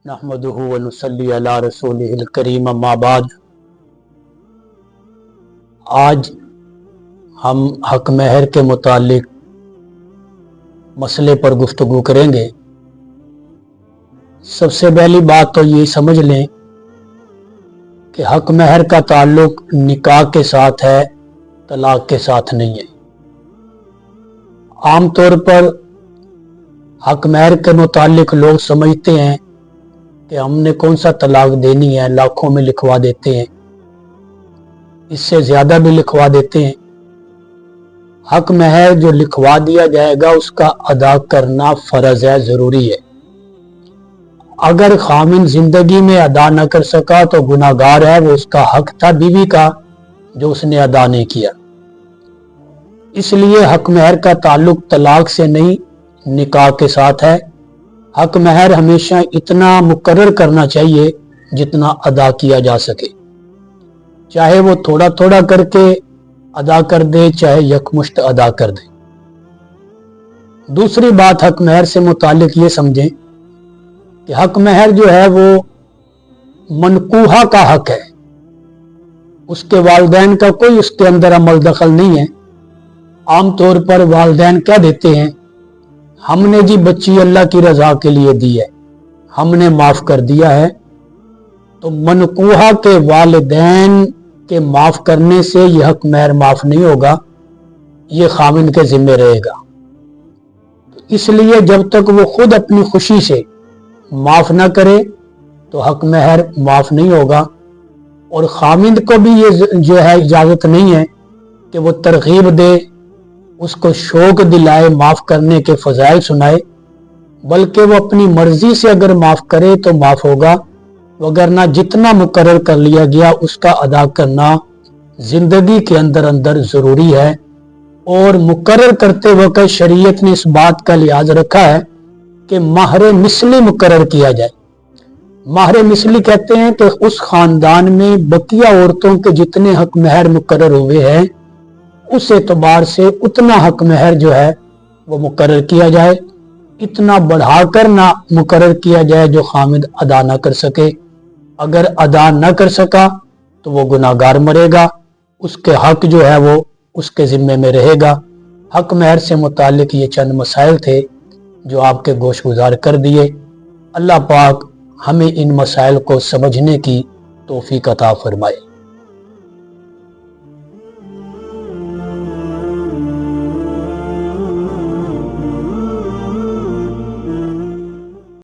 नहमदुहु व नुसल्ली अला रसूलिहिल करीम अम्मा बाद। आज हम हक महर के मुतालिक मसले पर गुफ्तगू करेंगे। सबसे पहली बात तो ये समझ लें कि हक महर का ताल्लुक निकाह के साथ है, तलाक के साथ नहीं है। आम तौर पर हक महर के मुतालिक लोग समझते हैं कि हमने कौन सा तलाक देनी है, लाखों में लिखवा देते हैं, इससे ज़्यादा भी लिखवा देते हैं। हक महर जो लिखवा दिया जाएगा उसका अदा करना फ़र्ज़ है, ज़रूरी है। अगर खामिन ज़िंदगी में अदा न कर सका तो गुनाहगार है, वो उसका हक था बीवी का जो उसने अदा नहीं किया। इसलिए हक महर का ताल्लुक तलाक से नहीं, निकाह के साथ है। हक महर हमेशा इतना मुकर्रर करना चाहिए जितना अदा किया जा सके, चाहे वो थोड़ा थोड़ा करके अदा कर दे, चाहे यकमुश्त अदा कर दे। दूसरी बात हक महर से मुतालिक ये समझें कि हक महर जो है वो मनकूहा का हक है, उसके वालिदैन का कोई उसके अंदर अमल दखल नहीं है। आम तौर पर वालिदैन क्या देते हैं, हमने जी बच्ची अल्लाह की रजा के लिए दी है, हमने माफ कर दिया है। तो मनकूहा के वालिदैन के माफ करने से यह हक महर माफ नहीं होगा, ये खामिन के जिम्मे रहेगा। तो इसलिए जब तक वो खुद अपनी खुशी से माफ ना करे तो हक महर माफ नहीं होगा। और खामिन को भी ये जो है इजाजत नहीं है कि वो तरगीब दे, उसको शौक दिलाए, माफ करने के फजाइल सुनाए, बल्कि वो अपनी मर्जी से अगर माफ करे तो माफ होगा, वगरना जितना मुकर्रर कर लिया गया उसका अदा करना जिंदगी के अंदर अंदर जरूरी है। और मुकर्रर करते वक्त शरीयत ने इस बात का लिहाज रखा है कि महर मिसली मुकर्रर किया जाए। महर मिसली कहते हैं कि उस खानदान में बकिया औरतों के जितने हक महर मुकर्रर हुए हैं उस एतबार से उतना हक महर जो है वो मुकर्रर किया जाए, इतना बढ़ाकर ना मुकर्रर किया जाए जो खामिद अदा ना कर सके। अगर अदा न कर सका तो वो गुनाहगार मरेगा, उसके हक जो है वो उसके जिम्मे में रहेगा। हक महर से मुतालिक ये चंद मसाइल थे जो आपके गोश गुजार कर दिए। अल्लाह पाक हमें इन मसाइल को समझने की तौफीक अता फरमाए।